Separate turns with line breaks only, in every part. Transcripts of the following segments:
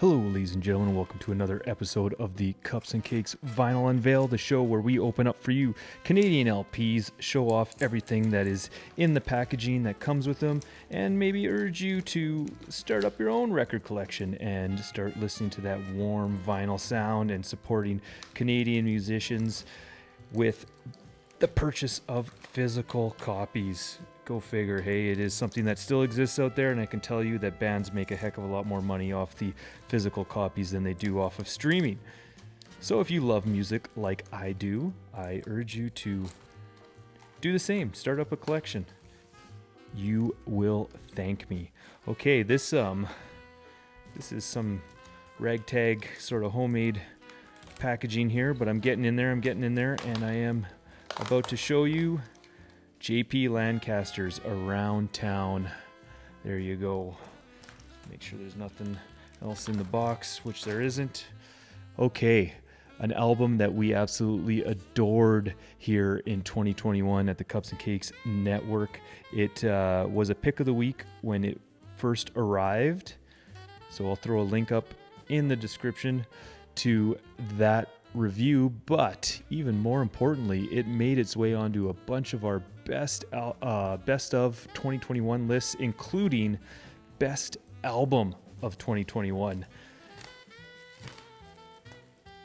Hello, ladies and gentlemen. Welcome to another episode of the Cups and Cakes Vinyl Unveil, the show where we open up for you Canadian LPs, show off everything that is in the packaging that comes with them, and maybe urge you to start up your own record collection and start listening to that warm vinyl sound and supporting Canadian musicians with the purchase of physical copies. Go figure. Hey, it is something that still exists out there, and I can tell you that bands make a heck of a lot more money off the physical copies than they do off of streaming. So if you love music like I do, I urge you to do the same. Start up a collection. You will thank me. Okay, this is some ragtag sort of homemade packaging here, but I'm getting in there, and I am about to show you JP Lancaster's Around Town. There you go. Make sure there's nothing else in the box, which there isn't. Okay, an album that we absolutely adored here in 2021 at the Cups and Cakes Network. It was a pick of the week when it first arrived, so I'll throw a link up in the description to that review, but even more importantly, it made its way onto a bunch of our best of 2021 lists, including best album of 2021.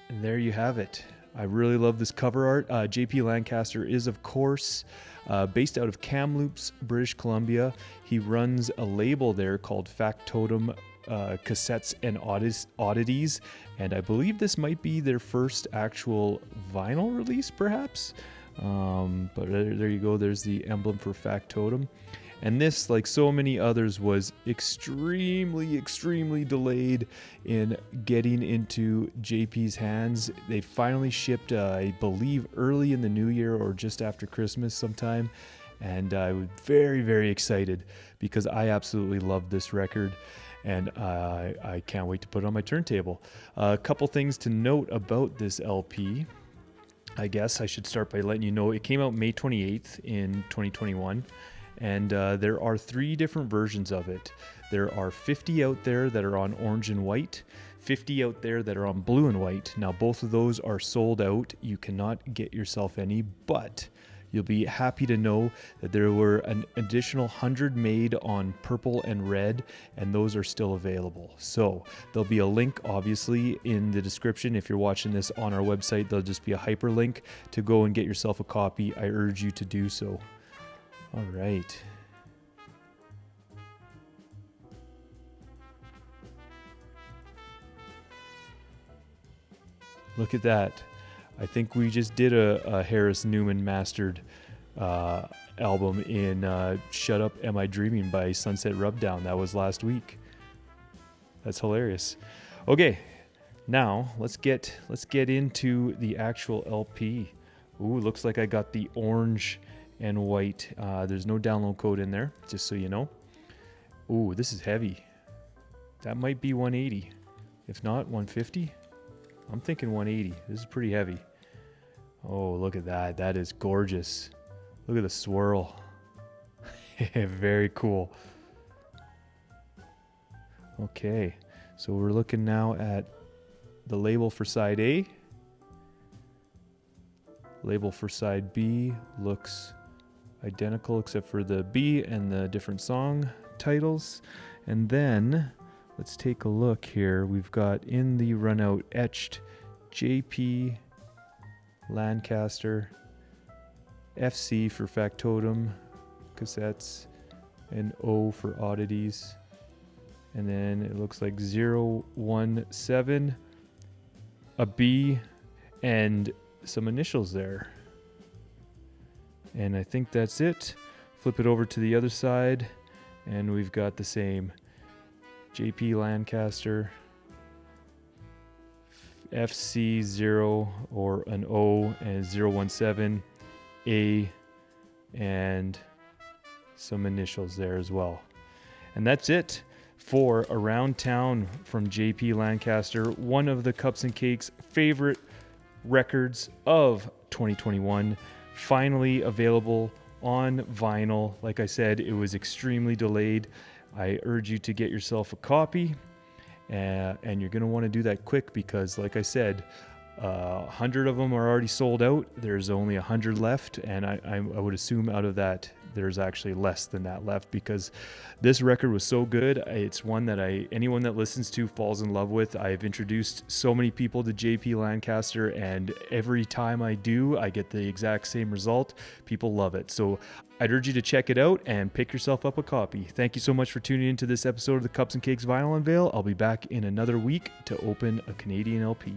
And there you have it. I really love this cover art. JP Lancaster is, of course, based out of Kamloops, British Columbia. He runs a label there called Factotum Cassettes and Oddities, and I believe this might be their first actual vinyl release, perhaps. But there you go. There's the emblem for Factotum. And this, like so many others, was extremely delayed in getting into JP's hands. They finally shipped, I believe, early in the new year or just after Christmas sometime. And I was very excited because I absolutely loved this record. And I can't wait to put it on my turntable. A couple things to note about this LP. I guess I should start by letting you know it came out May 28th in 2021. And there are 3 different versions of it. There are 50 out there that are on orange and white, 50 out there that are on blue and white. Now, both of those are sold out. You cannot get yourself any, but you'll be happy to know that there were an additional 100 made on purple and red, and those are still available. So there'll be a link, obviously, in the description. If you're watching this on our website, there'll just be a hyperlink to go and get yourself a copy. I urge you to do so. All right. Look at that. I think we just did a Harris Newman mastered album in Shut Up Am I Dreaming by Sunset Rubdown. That was last week. That's hilarious. Okay, now let's get into the actual LP. Ooh, looks like I got the orange and white. There's no download code in there, just so you know. Ooh, this is heavy. That might be 180. If not, 150. I'm thinking 180. This is pretty heavy. Oh, look at that. That is gorgeous. Look at the swirl. Very cool. Okay, so we're looking now at the label for side A. Label for side B looks identical except for the B and the different song titles. And then let's take a look here. We've got in the runout etched JP Lancaster, FC for Factotum Cassettes, and O for Oddities. And then it looks like 017, a B, and some initials there. And I think that's it. Flip it over to the other side, and we've got the same JP Lancaster, FC0 or an O, and 017, A, and some initials there as well. And that's it for Around Town from JP Lancaster, one of the Cups and Cakes favorite records of 2021, finally available on vinyl. Like I said, it was extremely delayed. I urge you to get yourself a copy. and you're going to want to do that quick because, like I said, 100 of them are already sold out. There's only 100 left, and I would assume out of that there's actually less than that left because this record was so good. It's one that anyone that listens to falls in love with. I've introduced so many people to JP Lancaster, and every time I do, I get the exact same result. People love it. So I'd urge you to check it out and pick yourself up a copy. Thank you so much for tuning into this episode of the Cups and Cakes Vinyl Unveil. I'll be back in another week to open a Canadian LP.